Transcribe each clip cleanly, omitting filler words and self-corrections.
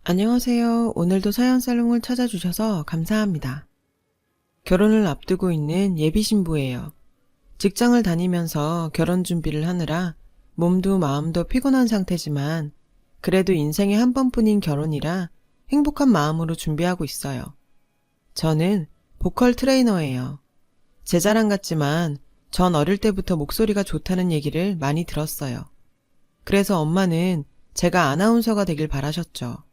안녕하세요. 오늘도 사연살롱을 찾아주셔서 감사합니다. 결혼을 앞두고 있는 예비 신부예요. 직장을 다니면서 결혼 준비를 하느라 몸도 마음도 피곤한 상태지만 그래도 인생에 한 번뿐인 결혼이라 행복한 마음으로 준비하고 있어요. 저는 보컬 트레이너예요. 제 자랑 같지만 전 어릴 때부터 목소리가 좋다는 얘기를 많이 들었어요. 그래서 엄마는 제가 아나운서가 되길 바라셨죠.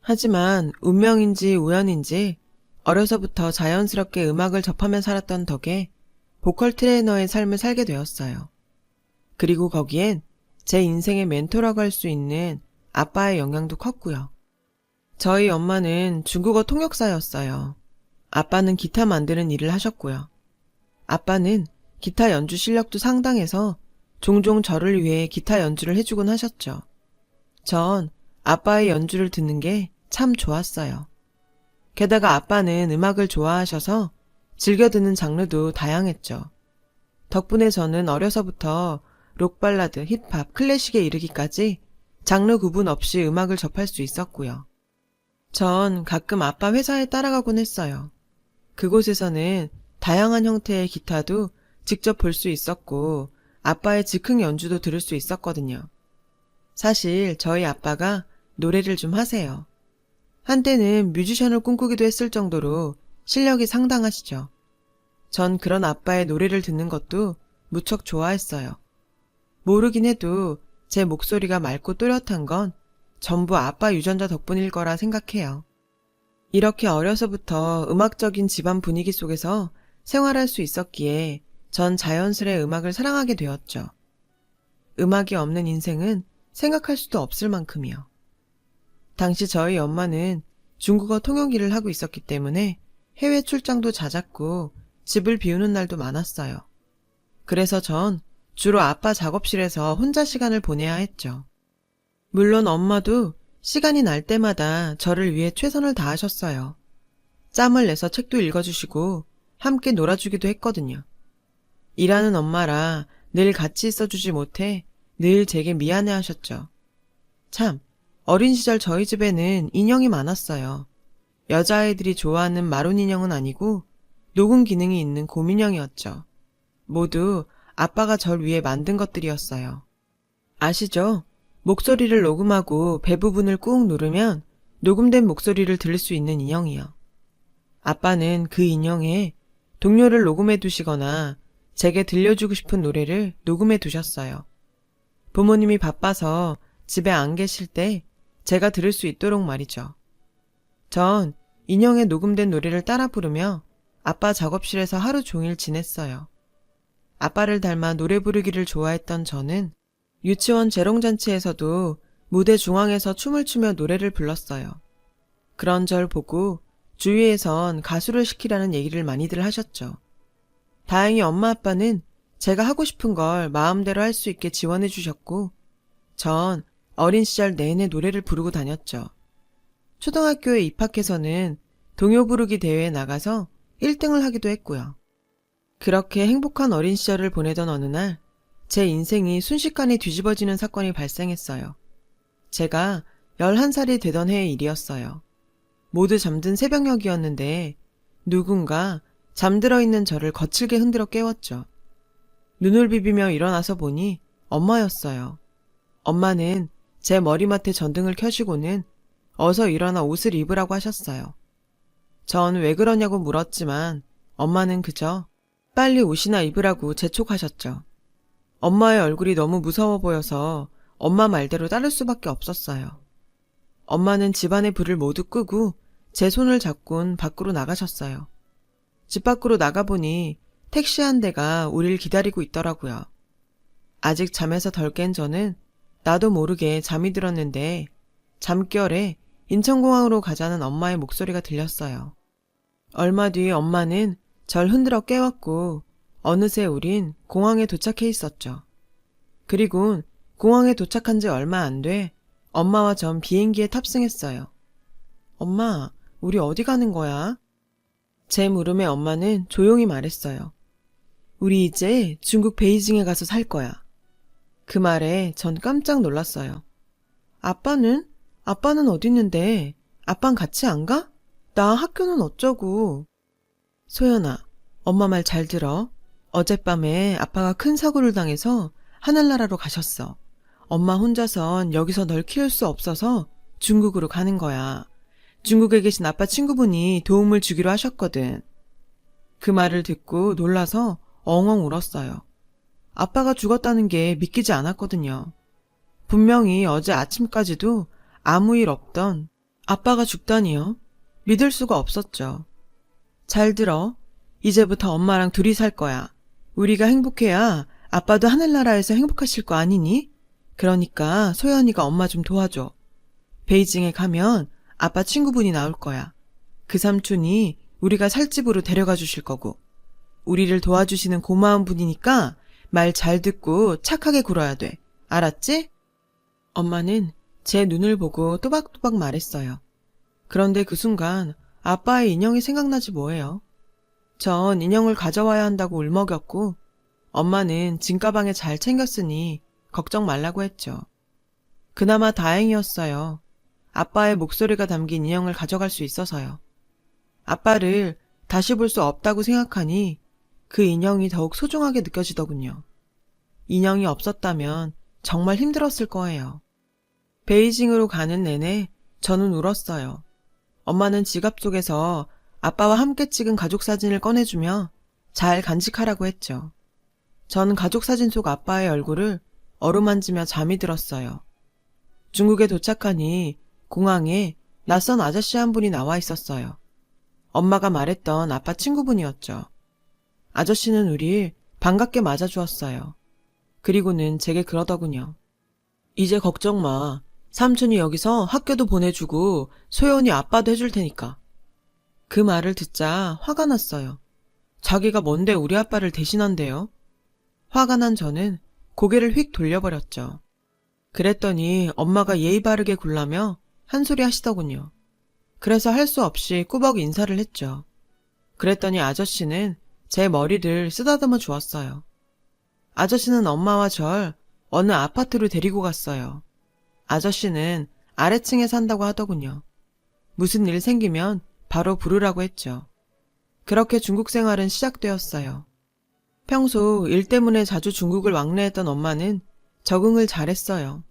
하지만 운명인지 우연인지 어려서부터 자연스럽게 음악을 접하며 살았던 덕에 보컬 트레이너의 삶을 살게 되었어요. 그리고 거기엔 제 인생의 멘토라고 할 수 있는 아빠의 영향도 컸고요. 저희 엄마는 중국어 통역사였어요. 아빠는 기타 만드는 일을 하셨고요. 아빠는 기타 연주 실력도 상당해서 종종 저를 위해 기타 연주를 해주곤 하셨죠. 전 아빠의 연주를 듣는 게 참 좋았어요. 게다가 아빠는 음악을 좋아하셔서 즐겨 듣는 장르도 다양했죠. 덕분에 저는 어려서부터 록발라드, 힙합, 클래식에 이르기까지 장르 구분 없이 음악을 접할 수 있었고요. 전 가끔 아빠 회사에 따라가곤 했어요. 그곳에서는 다양한 형태의 기타도 직접 볼 수 있었고 아빠의 즉흥 연주도 들을 수 있었거든요. 사실 저희 아빠가 노래를 좀 하세요. 한때는 뮤지션을 꿈꾸기도 했을 정도로 실력이 상당하시죠. 전 그런 아빠의 노래를 듣는 것도 무척 좋아했어요. 모르긴 해도 제 목소리가 맑고 또렷한 건 전부 아빠 유전자 덕분일 거라 생각해요. 이렇게 어려서부터 음악적인 집안 분위기 속에서 생활할 수 있었기에 전 자연스레 음악을 사랑하게 되었죠. 음악이 없는 인생은 생각할 수도 없을 만큼이요. 당시 저희 엄마는 중국어 통역 일을 하고 있었기 때문에 해외 출장도 잦았고 집을 비우는 날도 많았어요. 그래서 전 주로 아빠 작업실에서 혼자 시간을 보내야 했죠. 물론 엄마도 시간이 날 때마다 저를 위해 최선을 다하셨어요. 짬을 내서 책도 읽어주시고 함께 놀아주기도 했거든요. 일하는 엄마라 늘 같이 있어주지 못해 늘 제게 미안해하셨죠. 참, 어린 시절 저희 집에는 인형이 많았어요. 여자아이들이 좋아하는 마론 인형은 아니고 녹음 기능이 있는 곰인형이었죠. 모두 아빠가 절 위해 만든 것들이었어요. 아시죠? 목소리를 녹음하고 배 부분을 꾹 누르면 녹음된 목소리를 들을 수 있는 인형이요. 아빠는 그 인형에 동료를 녹음해 두시거나 제게 들려주고 싶은 노래를 녹음해 두셨어요. 부모님이 바빠서 집에 안 계실 때 제가 들을 수 있도록 말이죠. 전 인형에 녹음된 노래를 따라 부르며 아빠 작업실에서 하루 종일 지냈어요. 아빠를 닮아 노래 부르기를 좋아했던 저는 유치원 재롱잔치에서도 무대 중앙에서 춤을 추며 노래를 불렀어요. 그런 절 보고 주위에선 가수를 시키라는 얘기를 많이들 하셨죠. 다행히 엄마 아빠는 제가 하고 싶은 걸 마음대로 할 수 있게 지원해 주셨고 전 어린 시절 내내 노래를 부르고 다녔죠. 초등학교에 입학해서는 동요 부르기 대회에 나가서 1등을 하기도 했고요. 그렇게 행복한 어린 시절을 보내던 어느 날 제 인생이 순식간에 뒤집어지는 사건이 발생했어요. 제가 11살이 되던 해의 일이었어요. 모두 잠든 새벽녘이었는데 누군가 잠들어 있는 저를 거칠게 흔들어 깨웠죠. 눈을 비비며 일어나서 보니 엄마였어요. 엄마는 제 머리맡에 전등을 켜시고는 어서 일어나 옷을 입으라고 하셨어요. 전 왜 그러냐고 물었지만 엄마는 그저 빨리 옷이나 입으라고 재촉하셨죠. 엄마의 얼굴이 너무 무서워 보여서 엄마 말대로 따를 수밖에 없었어요. 엄마는 집안의 불을 모두 끄고 제 손을 잡곤 밖으로 나가셨어요. 집 밖으로 나가보니 택시 한 대가 우릴 기다리고 있더라고요. 아직 잠에서 덜 깬 저는 나도 모르게 잠이 들었는데 잠결에 인천공항으로 가자는 엄마의 목소리가 들렸어요. 얼마 뒤 엄마는 절 흔들어 깨웠고 어느새 우린 공항에 도착해 있었죠. 그리곤 공항에 도착한 지 얼마 안 돼 엄마와 전 비행기에 탑승했어요. 엄마, 우리 어디 가는 거야? 제 물음에 엄마는 조용히 말했어요. 우리 이제 중국 베이징에 가서 살 거야. 그 말에 전 깜짝 놀랐어요. 아빠는? 아빠는 어디 있는데? 아빤 같이 안 가? 나 학교는 어쩌고? 소연아, 엄마 말 잘 들어. 어젯밤에 아빠가 큰 사고를 당해서 하늘나라로 가셨어. 엄마 혼자선 여기서 널 키울 수 없어서 중국으로 가는 거야. 중국에 계신 아빠 친구분이 도움을 주기로 하셨거든. 그 말을 듣고 놀라서 엉엉 울었어요. 아빠가 죽었다는 게 믿기지 않았거든요. 분명히 어제 아침까지도 아무 일 없던 아빠가 죽다니요. 믿을 수가 없었죠. 잘 들어. 이제부터 엄마랑 둘이 살 거야. 우리가 행복해야 아빠도 하늘나라에서 행복하실 거 아니니? 그러니까 소연이가 엄마 좀 도와줘. 베이징에 가면 아빠 친구분이 나올 거야. 그 삼촌이 우리가 살 집으로 데려가 주실 거고. 우리를 도와주시는 고마운 분이니까 말 잘 듣고 착하게 굴어야 돼. 알았지? 엄마는 제 눈을 보고 또박또박 말했어요. 그런데 그 순간 아빠의 인형이 생각나지 뭐예요. 전 인형을 가져와야 한다고 울먹였고 엄마는 짐가방에 잘 챙겼으니 걱정 말라고 했죠. 그나마 다행이었어요. 아빠의 목소리가 담긴 인형을 가져갈 수 있어서요. 아빠를 다시 볼 수 없다고 생각하니 그 인형이 더욱 소중하게 느껴지더군요. 인형이 없었다면 정말 힘들었을 거예요. 베이징으로 가는 내내 저는 울었어요. 엄마는 지갑 속에서 아빠와 함께 찍은 가족 사진을 꺼내주며 잘 간직하라고 했죠. 전 가족 사진 속 아빠의 얼굴을 어루만지며 잠이 들었어요. 중국에 도착하니 공항에 낯선 아저씨 한 분이 나와 있었어요. 엄마가 말했던 아빠 친구분이었죠. 아저씨는 우릴 반갑게 맞아주었어요. 그리고는 제게 그러더군요. 이제 걱정 마. 삼촌이 여기서 학교도 보내주고 소연이 아빠도 해줄 테니까. 그 말을 듣자 화가 났어요. 자기가 뭔데 우리 아빠를 대신한대요? 화가 난 저는 고개를 휙 돌려버렸죠. 그랬더니 엄마가 예의 바르게 굴라며 한 소리 하시더군요. 그래서 할 수 없이 꾸벅 인사를 했죠. 그랬더니 아저씨는 제 머리를 쓰다듬어 주었어요. 아저씨는 엄마와 절 어느 아파트로 데리고 갔어요. 아저씨는 아래층에 산다고 하더군요. 무슨 일 생기면 바로 부르라고 했죠. 그렇게 중국 생활은 시작되었어요. 평소 일 때문에 자주 중국을 왕래했던 엄마는 적응을 잘했어요.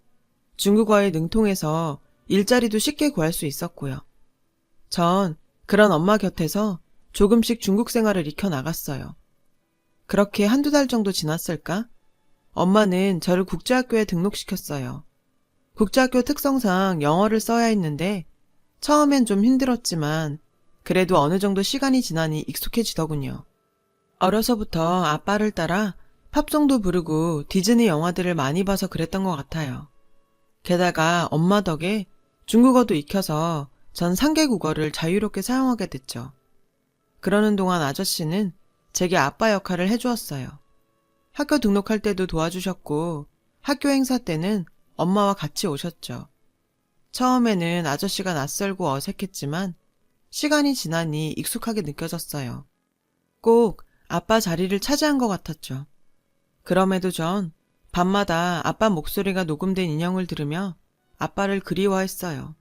중국어에 능통해서 일자리도 쉽게 구할 수 있었고요. 전 그런 엄마 곁에서 조금씩 중국 생활을 익혀 나갔어요. 그렇게 한두 달 정도 지났을까? 엄마는 저를 국제학교에 등록시켰어요. 국제학교 특성상 영어를 써야 했는데 처음엔 좀 힘들었지만 그래도 어느 정도 시간이 지나니 익숙해지더군요. 어려서부터 아빠를 따라 팝송도 부르고 디즈니 영화들을 많이 봐서 그랬던 것 같아요. 게다가 엄마 덕에 중국어도 익혀서 전 3개 국어를 자유롭게 사용하게 됐죠. 그러는 동안 아저씨는 제게 아빠 역할을 해주었어요. 학교 등록할 때도 도와주셨고 학교 행사 때는 엄마와 같이 오셨죠. 처음에는 아저씨가 낯설고 어색했지만 시간이 지나니 익숙하게 느껴졌어요. 꼭 아빠 자리를 차지한 것 같았죠. 그럼에도 전 밤마다 아빠 목소리가 녹음된 인형을 들으며 아빠를 그리워했어요.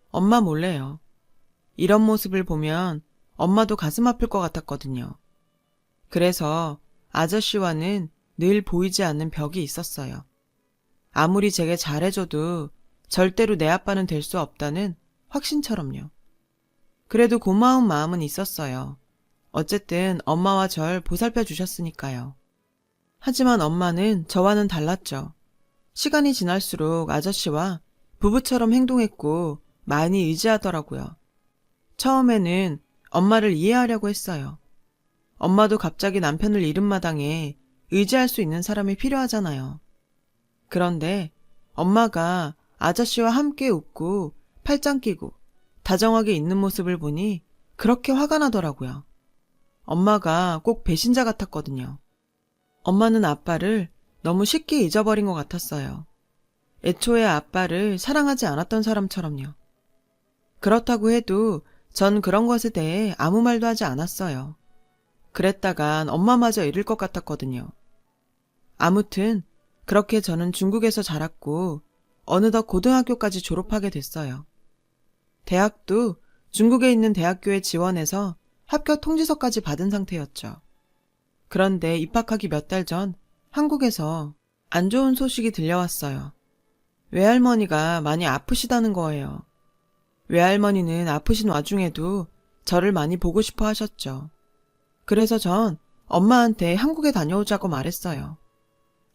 엄마 몰래요. 이런 모습을 보면 엄마도 가슴 아플 것 같았거든요. 그래서 아저씨와는 늘 보이지 않는 벽이 있었어요. 아무리 제게 잘해줘도 절대로 내 아빠는 될 수 없다는 확신처럼요. 그래도 고마운 마음은 있었어요. 어쨌든 엄마와 절 보살펴 주셨으니까요. 하지만 엄마는 저와는 달랐죠. 시간이 지날수록 아저씨와 부부처럼 행동했고 많이 의지하더라고요. 처음에는 엄마를 이해하려고 했어요. 엄마도 갑자기 남편을 잃은 마당에 의지할 수 있는 사람이 필요하잖아요. 그런데 엄마가 아저씨와 함께 웃고 팔짱 끼고 다정하게 있는 모습을 보니 그렇게 화가 나더라고요. 엄마가 꼭 배신자 같았거든요. 엄마는 아빠를 너무 쉽게 잊어버린 것 같았어요. 애초에 아빠를 사랑하지 않았던 사람처럼요. 그렇다고 해도 전 그런 것에 대해 아무 말도 하지 않았어요. 그랬다간 엄마마저 잃을 것 같았거든요. 아무튼 그렇게 저는 중국에서 자랐고 어느덧 고등학교까지 졸업하게 됐어요. 대학도 중국에 있는 대학교에 지원해서 합격 통지서까지 받은 상태였죠. 그런데 입학하기 몇 달 전 한국에서 안 좋은 소식이 들려왔어요. 외할머니가 많이 아프시다는 거예요. 외할머니는 아프신 와중에도 저를 많이 보고 싶어 하셨죠. 그래서 전 엄마한테 한국에 다녀오자고 말했어요.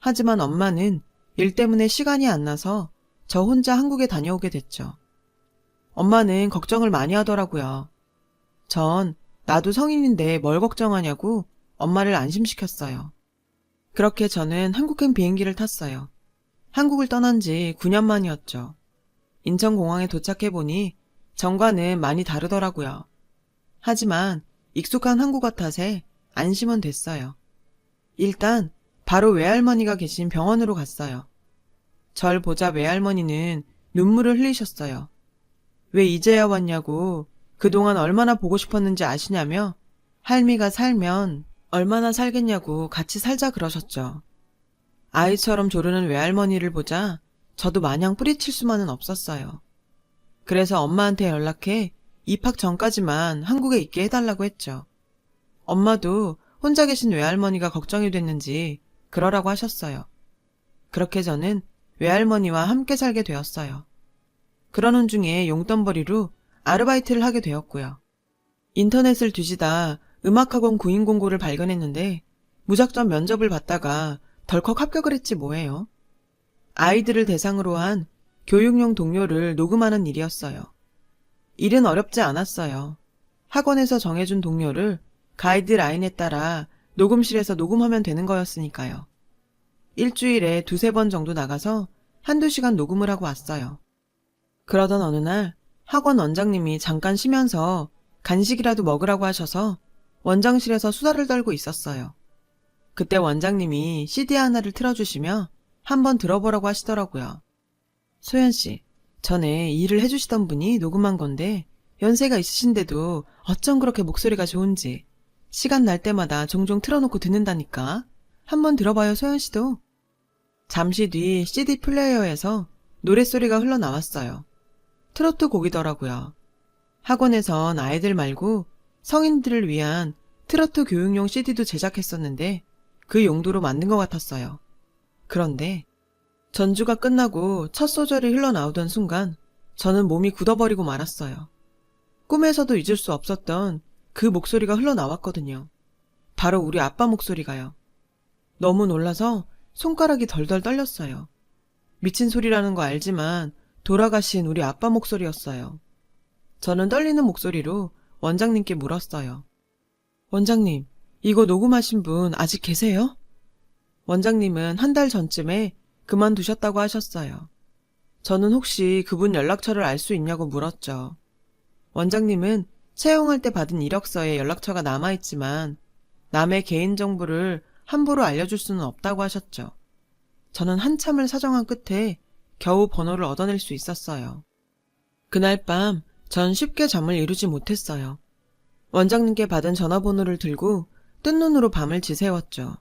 하지만 엄마는 일 때문에 시간이 안 나서 저 혼자 한국에 다녀오게 됐죠. 엄마는 걱정을 많이 하더라고요. 전 나도 성인인데 뭘 걱정하냐고 엄마를 안심시켰어요. 그렇게 저는 한국행 비행기를 탔어요. 한국을 떠난 지 9년 만이었죠. 인천공항에 도착해보니 전과는 많이 다르더라고요. 하지만 익숙한 한국어 탓에 안심은 됐어요. 일단 바로 외할머니가 계신 병원으로 갔어요. 절 보자 외할머니는 눈물을 흘리셨어요. 왜 이제야 왔냐고 그동안 얼마나 보고 싶었는지 아시냐며 할미가 살면 얼마나 살겠냐고 같이 살자 그러셨죠. 아이처럼 조르는 외할머니를 보자 저도 마냥 뿌리칠 수만은 없었어요. 그래서 엄마한테 연락해 입학 전까지만 한국에 있게 해달라고 했죠. 엄마도 혼자 계신 외할머니가 걱정이 됐는지 그러라고 하셨어요. 그렇게 저는 외할머니와 함께 살게 되었어요. 그러는 중에 용돈벌이로 아르바이트를 하게 되었고요. 인터넷을 뒤지다 음악학원 구인 공고를 발견했는데 무작정 면접을 봤다가 덜컥 합격을 했지 뭐예요. 아이들을 대상으로 한 교육용 동요를 녹음하는 일이었어요. 일은 어렵지 않았어요. 학원에서 정해준 동요를 가이드라인에 따라 녹음실에서 녹음하면 되는 거였으니까요. 일주일에 2-3번 정도 나가서 1-2시간 녹음을 하고 왔어요. 그러던 어느 날 학원 원장님이 잠깐 쉬면서 간식이라도 먹으라고 하셔서 원장실에서 수다를 떨고 있었어요. 그때 원장님이 CD 하나를 틀어주시며 한번 들어보라고 하시더라고요. 소연씨, 전에 일을 해주시던 분이 녹음한 건데 연세가 있으신데도 어쩜 그렇게 목소리가 좋은지 시간 날 때마다 종종 틀어놓고 듣는다니까. 한번 들어봐요, 소연씨도. 잠시 뒤 CD 플레이어에서 노랫소리가 흘러나왔어요. 트로트 곡이더라고요. 학원에선 아이들 말고 성인들을 위한 트로트 교육용 CD도 제작했었는데 그 용도로 만든 것 같았어요. 그런데 전주가 끝나고 첫 소절이 흘러나오던 순간 저는 몸이 굳어버리고 말았어요. 꿈에서도 잊을 수 없었던 그 목소리가 흘러나왔거든요. 바로 우리 아빠 목소리가요. 너무 놀라서 손가락이 덜덜 떨렸어요. 미친 소리라는 거 알지만 돌아가신 우리 아빠 목소리였어요. 저는 떨리는 목소리로 원장님께 물었어요. 원장님, 이거 녹음하신 분 아직 계세요? 원장님은 1달 전쯤에 그만두셨다고 하셨어요. 저는 혹시 그분 연락처를 알 수 있냐고 물었죠. 원장님은 채용할 때 받은 이력서에 연락처가 남아있지만 남의 개인정보를 함부로 알려줄 수는 없다고 하셨죠. 저는 한참을 사정한 끝에 겨우 번호를 얻어낼 수 있었어요. 그날 밤 전 쉽게 잠을 이루지 못했어요. 원장님께 받은 전화번호를 들고 뜬 눈으로 밤을 지새웠죠.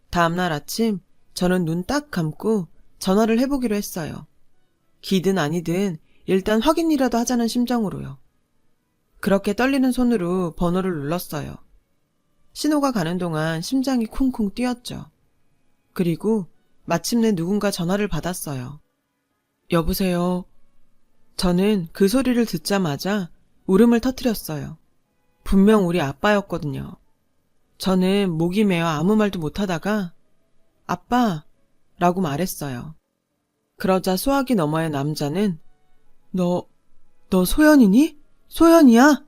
다음날 아침 저는 눈 딱 감고 전화를 해보기로 했어요. 기든 아니든 일단 확인이라도 하자는 심정으로요. 그렇게 떨리는 손으로 번호를 눌렀어요. 신호가 가는 동안 심장이 쿵쿵 뛰었죠. 그리고 마침내 누군가 전화를 받았어요. 여보세요. 저는 그 소리를 듣자마자 울음을 터뜨렸어요. 분명 우리 아빠였거든요. 저는 목이 메어 아무 말도 못하다가 아빠! 라고 말했어요. 그러자 수화기 너머의 남자는 너 소연이니? 소연이야?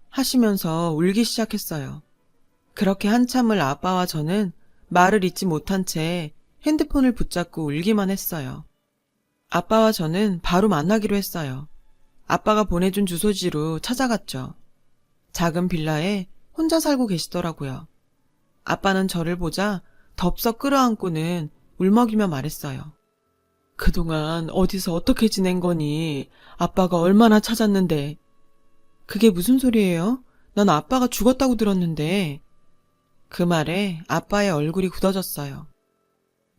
하시면서 울기 시작했어요. 그렇게 한참을 아빠와 저는 말을 잇지 못한 채 핸드폰을 붙잡고 울기만 했어요. 아빠와 저는 바로 만나기로 했어요. 아빠가 보내준 주소지로 찾아갔죠. 작은 빌라에 혼자 살고 계시더라고요. 아빠는 저를 보자 덥석 끌어안고는 울먹이며 말했어요. 그동안 어디서 어떻게 지낸 거니? 아빠가 얼마나 찾았는데. 그게 무슨 소리예요? 난 아빠가 죽었다고 들었는데. 그 말에 아빠의 얼굴이 굳어졌어요.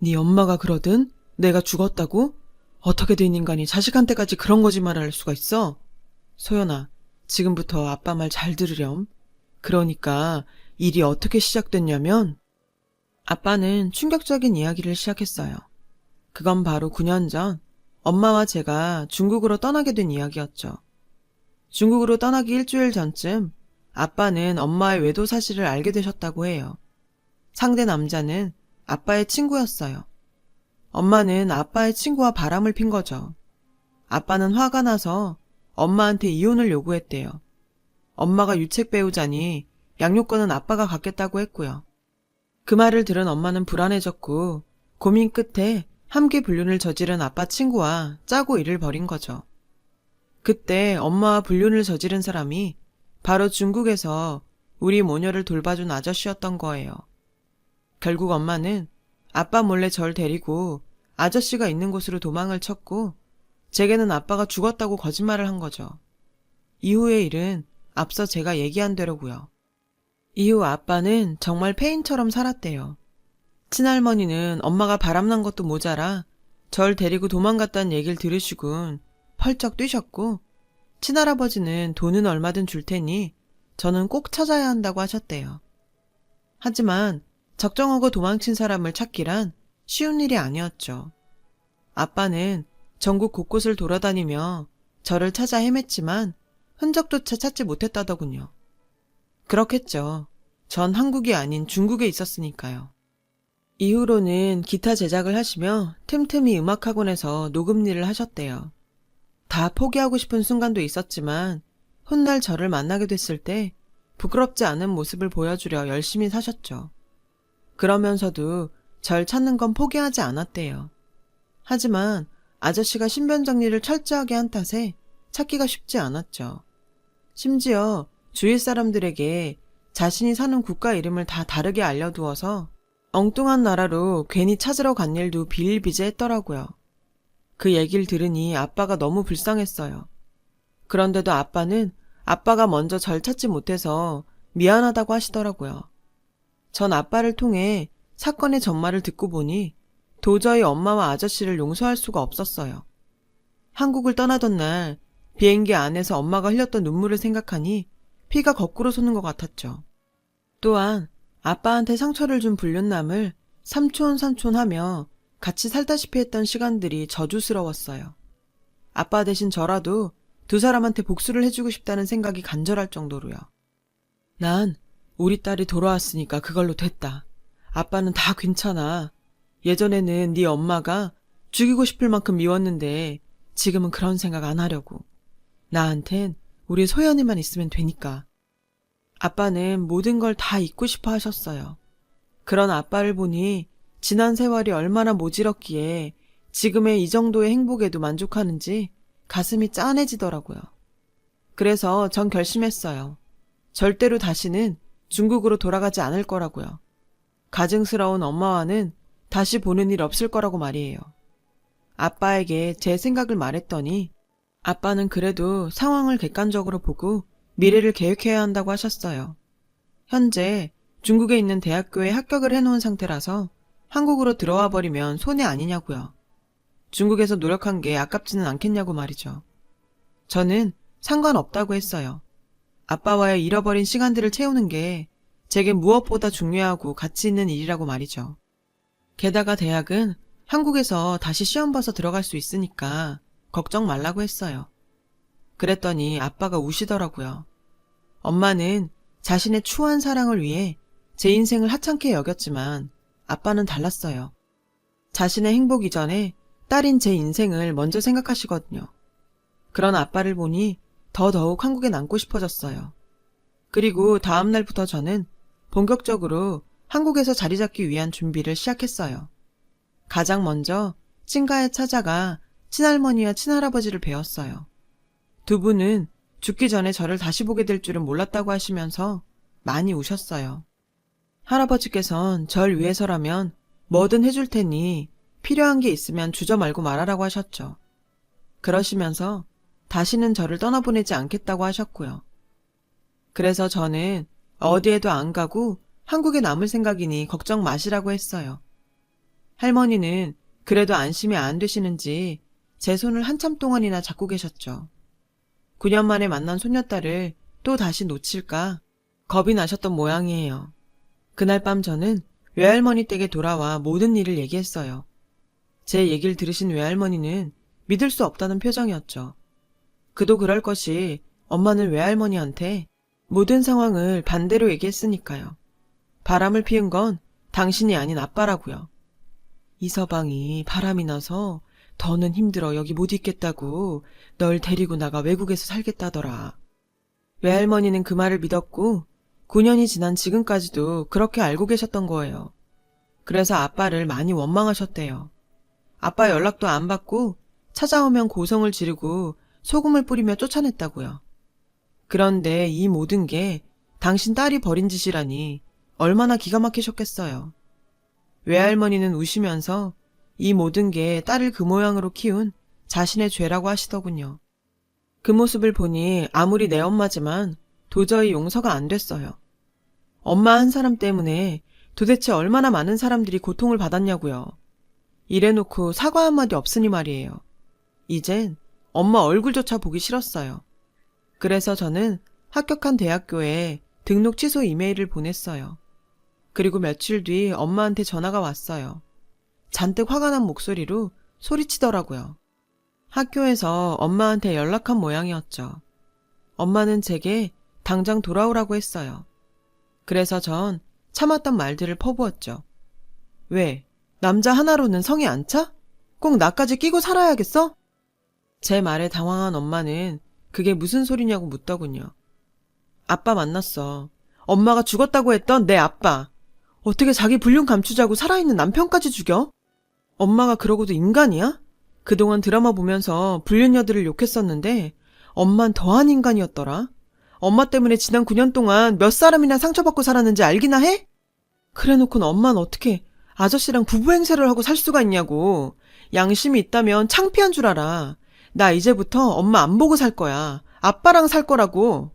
네 엄마가 그러든? 내가 죽었다고? 어떻게 된 인간이 자식한테까지 그런 거짓말을 할 수가 있어? 소연아, 지금부터 아빠 말 잘 들으렴. 그러니까 일이 어떻게 시작됐냐면 아빠는 충격적인 이야기를 시작했어요. 그건 바로 9년 전 엄마와 제가 중국으로 떠나게 된 이야기였죠. 중국으로 떠나기 일주일 전쯤 아빠는 엄마의 외도 사실을 알게 되셨다고 해요. 상대 남자는 아빠의 친구였어요. 엄마는 아빠의 친구와 바람을 핀 거죠. 아빠는 화가 나서 엄마한테 이혼을 요구했대요. 엄마가 유책 배우자니 양육권은 아빠가 갖겠다고 했고요. 그 말을 들은 엄마는 불안해졌고 고민 끝에 함께 불륜을 저지른 아빠 친구와 짜고 일을 벌인 거죠. 그때 엄마와 불륜을 저지른 사람이 바로 중국에서 우리 모녀를 돌봐준 아저씨였던 거예요. 결국 엄마는 아빠 몰래 절 데리고 아저씨가 있는 곳으로 도망을 쳤고 제게는 아빠가 죽었다고 거짓말을 한 거죠. 이후의 일은 앞서 제가 얘기한 대로고요. 이후 아빠는 정말 폐인처럼 살았대요. 친할머니는 엄마가 바람난 것도 모자라 절 데리고 도망갔다는 얘기를 들으시곤 펄쩍 뛰셨고 친할아버지는 돈은 얼마든 줄 테니 저는 꼭 찾아야 한다고 하셨대요. 하지만 적정하고 도망친 사람을 찾기란 쉬운 일이 아니었죠. 아빠는 전국 곳곳을 돌아다니며 저를 찾아 헤맸지만 흔적조차 찾지 못했다더군요. 그렇겠죠. 전 한국이 아닌 중국에 있었으니까요. 이후로는 기타 제작을 하시며 틈틈이 음악학원에서 녹음 일을 하셨대요. 다 포기하고 싶은 순간도 있었지만 훗날 저를 만나게 됐을 때 부끄럽지 않은 모습을 보여주려 열심히 사셨죠. 그러면서도 절 찾는 건 포기하지 않았대요. 하지만 아저씨가 신변 정리를 철저하게 한 탓에 찾기가 쉽지 않았죠. 심지어 주위 사람들에게 자신이 사는 국가 이름을 다 다르게 알려두어서 엉뚱한 나라로 괜히 찾으러 간 일도 비일비재했더라고요. 그 얘기를 들으니 아빠가 너무 불쌍했어요. 그런데도 아빠는 아빠가 먼저 절 찾지 못해서 미안하다고 하시더라고요. 전 아빠를 통해 사건의 전말을 듣고 보니 도저히 엄마와 아저씨를 용서할 수가 없었어요. 한국을 떠나던 날 비행기 안에서 엄마가 흘렸던 눈물을 생각하니 피가 거꾸로 솟는 것 같았죠. 또한 아빠한테 상처를 준 불륜남을 삼촌 하며 같이 살다시피 했던 시간들이 저주스러웠어요. 아빠 대신 저라도 두 사람한테 복수를 해주고 싶다는 생각이 간절할 정도로요. 난 우리 딸이 돌아왔으니까 그걸로 됐다. 아빠는 다 괜찮아. 예전에는 네 엄마가 죽이고 싶을 만큼 미웠는데 지금은 그런 생각 안 하려고. 나한텐 우리 소연이만 있으면 되니까. 아빠는 모든 걸 다 잊고 싶어 하셨어요. 그런 아빠를 보니 지난 세월이 얼마나 모질었기에 지금의 이 정도의 행복에도 만족하는지 가슴이 짠해지더라고요. 그래서 전 결심했어요. 절대로 다시는 중국으로 돌아가지 않을 거라고요. 가증스러운 엄마와는 다시 보는 일 없을 거라고 말이에요. 아빠에게 제 생각을 말했더니 아빠는 그래도 상황을 객관적으로 보고 미래를 계획해야 한다고 하셨어요. 현재 중국에 있는 대학교에 합격을 해놓은 상태라서 한국으로 들어와 버리면 손해 아니냐고요. 중국에서 노력한 게 아깝지는 않겠냐고 말이죠. 저는 상관없다고 했어요. 아빠와의 잃어버린 시간들을 채우는 게 제게 무엇보다 중요하고 가치 있는 일이라고 말이죠. 게다가 대학은 한국에서 다시 시험 봐서 들어갈 수 있으니까 걱정 말라고 했어요. 그랬더니 아빠가 우시더라고요. 엄마는 자신의 추한 사랑을 위해 제 인생을 하찮게 여겼지만 아빠는 달랐어요. 자신의 행복 이전에 딸인 제 인생을 먼저 생각하시거든요. 그런 아빠를 보니 더더욱 한국에 남고 싶어졌어요. 그리고 다음 날부터 저는 본격적으로 한국에서 자리 잡기 위한 준비를 시작했어요. 가장 먼저 친가에 찾아가 친할머니와 친할아버지를 뵈었어요. 두 분은 죽기 전에 저를 다시 보게 될 줄은 몰랐다고 하시면서 많이 우셨어요. 할아버지께선 절 위해서라면 뭐든 해줄 테니 필요한 게 있으면 주저 말고 말하라고 하셨죠. 그러시면서 다시는 저를 떠나보내지 않겠다고 하셨고요. 그래서 저는 어디에도 안 가고 한국에 남을 생각이니 걱정 마시라고 했어요. 할머니는 그래도 안심이 안 되시는지 제 손을 한참 동안이나 잡고 계셨죠. 9년 만에 만난 손녀딸을 또 다시 놓칠까 겁이 나셨던 모양이에요. 그날 밤 저는 외할머니 댁에 돌아와 모든 일을 얘기했어요. 제 얘기를 들으신 외할머니는 믿을 수 없다는 표정이었죠. 그도 그럴 것이 엄마는 외할머니한테 모든 상황을 반대로 얘기했으니까요. 바람을 피운 건 당신이 아닌 아빠라고요. 이서방이 바람이 나서 더는 힘들어 여기 못 있겠다고 널 데리고 나가 외국에서 살겠다더라. 외할머니는 그 말을 믿었고 9년이 지난 지금까지도 그렇게 알고 계셨던 거예요. 그래서 아빠를 많이 원망하셨대요. 아빠 연락도 안 받고 찾아오면 고성을 지르고 소금을 뿌리며 쫓아냈다고요. 그런데 이 모든 게 당신 딸이 벌인 짓이라니 얼마나 기가 막히셨겠어요. 외할머니는 우시면서 이 모든 게 딸을 그 모양으로 키운 자신의 죄라고 하시더군요. 그 모습을 보니 아무리 내 엄마지만 도저히 용서가 안 됐어요. 엄마 한 사람 때문에 도대체 얼마나 많은 사람들이 고통을 받았냐고요. 이래놓고 사과 한마디 없으니 말이에요. 이젠 엄마 얼굴조차 보기 싫었어요. 그래서 저는 합격한 대학교에 등록 취소 이메일을 보냈어요. 그리고 며칠 뒤 엄마한테 전화가 왔어요. 잔뜩 화가 난 목소리로 소리치더라고요. 학교에서 엄마한테 연락한 모양이었죠. 엄마는 제게 당장 돌아오라고 했어요. 그래서 전 참았던 말들을 퍼부었죠. 왜? 남자 하나로는 성이 안 차? 꼭 나까지 끼고 살아야겠어? 제 말에 당황한 엄마는 그게 무슨 소리냐고 묻더군요. 아빠 만났어. 엄마가 죽었다고 했던 내 아빠. 어떻게 자기 불륜 감추자고 살아있는 남편까지 죽여? 엄마가 그러고도 인간이야? 그동안 드라마 보면서 불륜녀들을 욕했었는데 엄만 더한 인간이었더라. 엄마 때문에 지난 9년 동안 몇 사람이나 상처받고 살았는지 알기나 해? 그래놓고는 엄마는 어떻게 아저씨랑 부부 행세를 하고 살 수가 있냐고. 양심이 있다면 창피한 줄 알아. 나 이제부터 엄마 안 보고 살 거야. 아빠랑 살 거라고.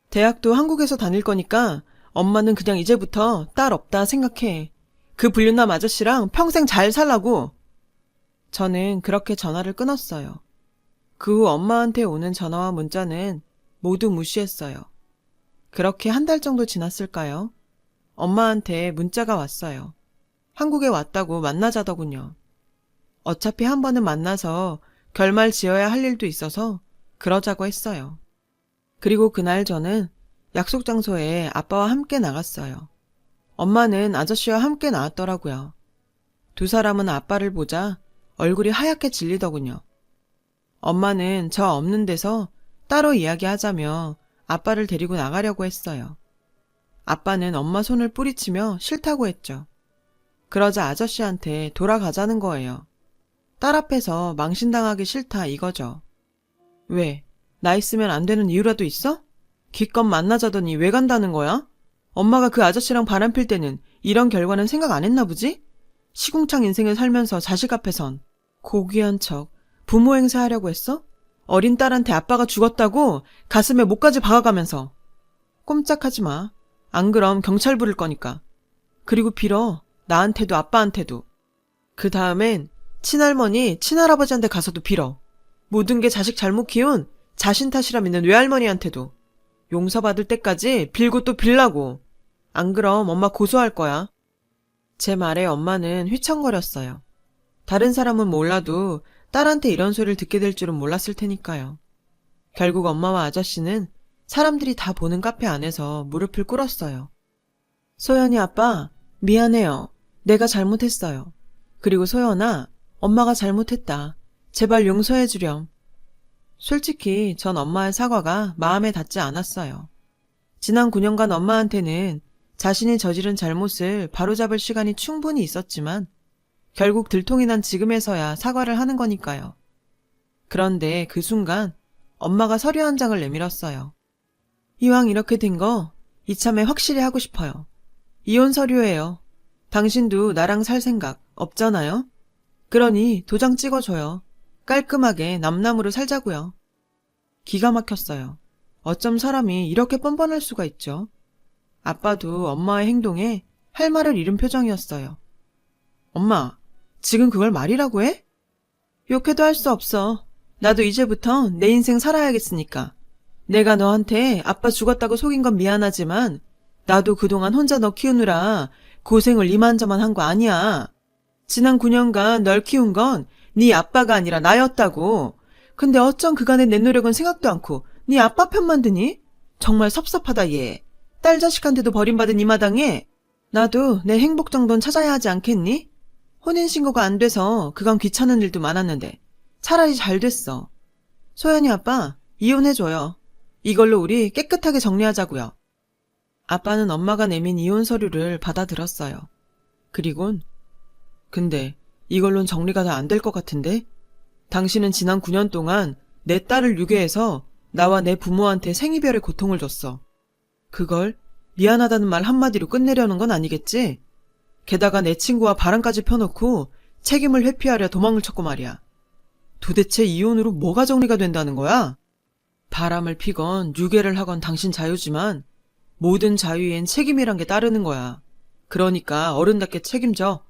대학도 한국에서 다닐 거니까 엄마는 그냥 이제부터 딸 없다 생각해. 그 불륜남 아저씨랑 평생 잘 살라고. 저는 그렇게 전화를 끊었어요. 그 후 엄마한테 오는 전화와 문자는 모두 무시했어요. 그렇게 한 달 정도 지났을까요? 엄마한테 문자가 왔어요. 한국에 왔다고 만나자더군요. 어차피 한 번은 만나서 결말 지어야 할 일도 있어서 그러자고 했어요. 그리고 그날 저는 약속 장소에 아빠와 함께 나갔어요. 엄마는 아저씨와 함께 나왔더라고요. 두 사람은 아빠를 보자 얼굴이 하얗게 질리더군요. 엄마는 저 없는 데서 따로 이야기하자며 아빠를 데리고 나가려고 했어요. 아빠는 엄마 손을 뿌리치며 싫다고 했죠. 그러자 아저씨한테 돌아가자는 거예요. 딸 앞에서 망신당하기 싫다 이거죠. 왜? 나 있으면 안 되는 이유라도 있어? 기껏 만나자더니 왜 간다는 거야? 엄마가 그 아저씨랑 바람필 때는 이런 결과는 생각 안 했나 보지? 시궁창 인생을 살면서 자식 앞에선 고귀한 척 부모 행세하려고 했어? 어린 딸한테 아빠가 죽었다고 가슴에 목까지 박아가면서. 꼼짝하지 마. 안 그럼 경찰 부를 거니까. 그리고 빌어. 나한테도 아빠한테도. 그 다음엔 친할머니, 친할아버지한테 가서도 빌어. 모든 게 자식 잘못 키운 자신 탓이라 믿는 외할머니한테도. 용서받을 때까지 빌고 또 빌라고. 안 그럼 엄마 고소할 거야. 제 말에 엄마는 휘청거렸어요. 다른 사람은 몰라도 딸한테 이런 소리를 듣게 될 줄은 몰랐을 테니까요. 결국 엄마와 아저씨는 사람들이 다 보는 카페 안에서 무릎을 꿇었어요. 소연이 아빠, 미안해요. 내가 잘못했어요. 그리고 소연아, 엄마가 잘못했다. 제발 용서해 주렴. 솔직히 전 엄마의 사과가 마음에 닿지 않았어요. 지난 9년간 엄마한테는 자신이 저지른 잘못을 바로잡을 시간이 충분히 있었지만 결국 들통이 난 지금에서야 사과를 하는 거니까요. 그런데 그 순간 엄마가 서류 한 장을 내밀었어요. 이왕 이렇게 된 거 이참에 확실히 하고 싶어요. 이혼 서류예요. 당신도 나랑 살 생각 없잖아요? 그러니 도장 찍어줘요. 깔끔하게 남남으로 살자고요. 기가 막혔어요. 어쩜 사람이 이렇게 뻔뻔할 수가 있죠. 아빠도 엄마의 행동에 할 말을 잃은 표정이었어요. 엄마, 지금 그걸 말이라고 해? 욕해도 할 수 없어. 나도 이제부터 내 인생 살아야겠으니까. 내가 너한테 아빠 죽었다고 속인 건 미안하지만 나도 그동안 혼자 너 키우느라 고생을 이만저만 한 거 아니야. 지난 9년간 널 키운 건 네 아빠가 아니라 나였다고. 근데 어쩜 그간의 내 노력은 생각도 않고 네 아빠 편만 드니? 정말 섭섭하다 얘. 딸 자식한테도 버림받은 이 마당에 나도 내 행복 정도는 찾아야 하지 않겠니? 혼인신고가 안 돼서 그간 귀찮은 일도 많았는데 차라리 잘 됐어. 소연이 아빠 이혼해줘요. 이걸로 우리 깨끗하게 정리하자고요. 아빠는 엄마가 내민 이혼 서류를 받아들었어요. 그리곤 근데 이걸론 정리가 다 안 될 것 같은데? 당신은 지난 9년 동안 내 딸을 유괴해서 나와 내 부모한테 생이별의 고통을 줬어. 그걸 미안하다는 말 한마디로 끝내려는 건 아니겠지? 게다가 내 친구와 바람까지 펴놓고 책임을 회피하려 도망을 쳤고 말이야. 도대체 이혼으로 뭐가 정리가 된다는 거야? 바람을 피건 유괴를 하건 당신 자유지만 모든 자유엔 책임이란 게 따르는 거야. 그러니까 어른답게 책임져.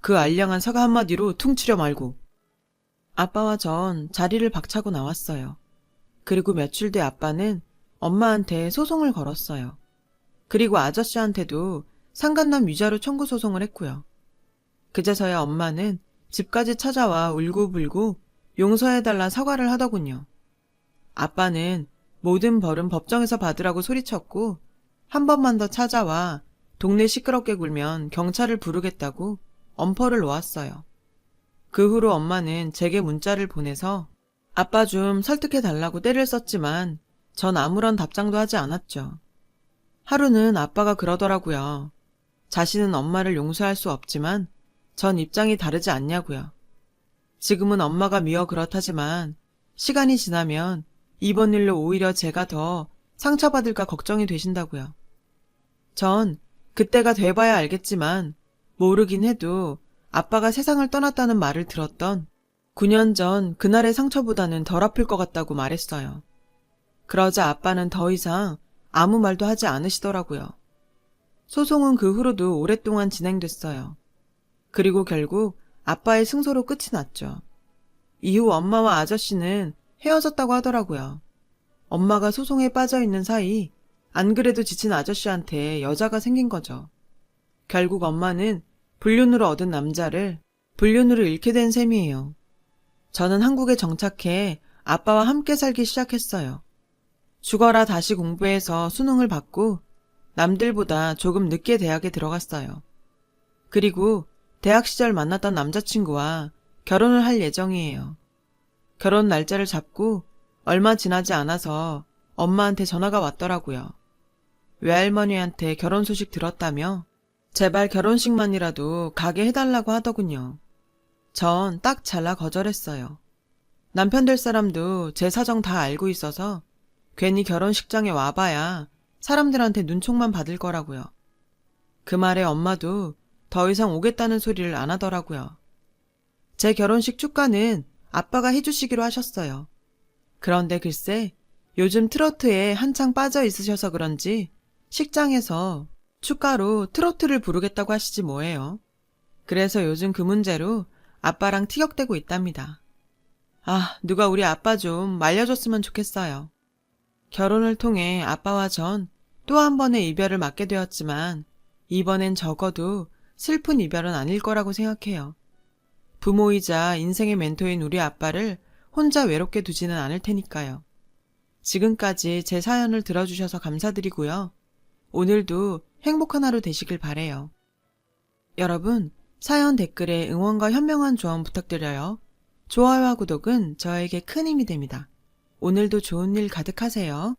그 알량한 사과 한마디로 퉁치려 말고. 아빠와 전 자리를 박차고 나왔어요. 그리고 며칠 뒤 아빠는 엄마한테 소송을 걸었어요. 그리고 아저씨한테도 상간남 위자료 청구 소송을 했고요. 그제서야 엄마는 집까지 찾아와 울고불고 용서해달라 사과를 하더군요. 아빠는 모든 벌은 법정에서 받으라고 소리쳤고 한 번만 더 찾아와 동네 시끄럽게 굴면 경찰을 부르겠다고 엄포를 놓았어요. 그 후로 엄마는 제게 문자를 보내서 아빠 좀 설득해달라고 떼를 썼지만 전 아무런 답장도 하지 않았죠. 하루는 아빠가 그러더라고요. 자신은 엄마를 용서할 수 없지만 전 입장이 다르지 않냐고요. 지금은 엄마가 미워 그렇다지만 시간이 지나면 이번 일로 오히려 제가 더 상처받을까 걱정이 되신다고요. 전 그때가 돼봐야 알겠지만 모르긴 해도 아빠가 세상을 떠났다는 말을 들었던 9년 전 그날의 상처보다는 덜 아플 것 같다고 말했어요. 그러자 아빠는 더 이상 아무 말도 하지 않으시더라고요. 소송은 그 후로도 오랫동안 진행됐어요. 그리고 결국 아빠의 승소로 끝이 났죠. 이후 엄마와 아저씨는 헤어졌다고 하더라고요. 엄마가 소송에 빠져있는 사이 안 그래도 지친 아저씨한테 여자가 생긴 거죠. 결국 엄마는 불륜으로 얻은 남자를 불륜으로 잃게 된 셈이에요. 저는 한국에 정착해 아빠와 함께 살기 시작했어요. 죽어라 다시 공부해서 수능을 받고 남들보다 조금 늦게 대학에 들어갔어요. 그리고 대학 시절 만났던 남자친구와 결혼을 할 예정이에요. 결혼 날짜를 잡고 얼마 지나지 않아서 엄마한테 전화가 왔더라고요. 외할머니한테 결혼 소식 들었다며 제발 결혼식만이라도 가게 해달라고 하더군요. 전 딱 잘라 거절했어요. 남편 될 사람도 제 사정 다 알고 있어서 괜히 결혼식장에 와봐야 사람들한테 눈총만 받을 거라고요. 그 말에 엄마도 더 이상 오겠다는 소리를 안 하더라고요. 제 결혼식 축가는 아빠가 해주시기로 하셨어요. 그런데 글쎄 요즘 트로트에 한창 빠져 있으셔서 그런지 식장에서 축가로 트로트를 부르겠다고 하시지 뭐예요. 그래서 요즘 그 문제로 아빠랑 티격대고 있답니다. 아, 누가 우리 아빠 좀 말려줬으면 좋겠어요. 결혼을 통해 아빠와 전 또 한 번의 이별을 맞게 되었지만 이번엔 적어도 슬픈 이별은 아닐 거라고 생각해요. 부모이자 인생의 멘토인 우리 아빠를 혼자 외롭게 두지는 않을 테니까요. 지금까지 제 사연을 들어주셔서 감사드리고요. 오늘도 행복한 하루 되시길 바래요. 여러분, 사연 댓글에 응원과 현명한 조언 부탁드려요. 좋아요와 구독은 저에게 큰 힘이 됩니다. 오늘도 좋은 일 가득하세요.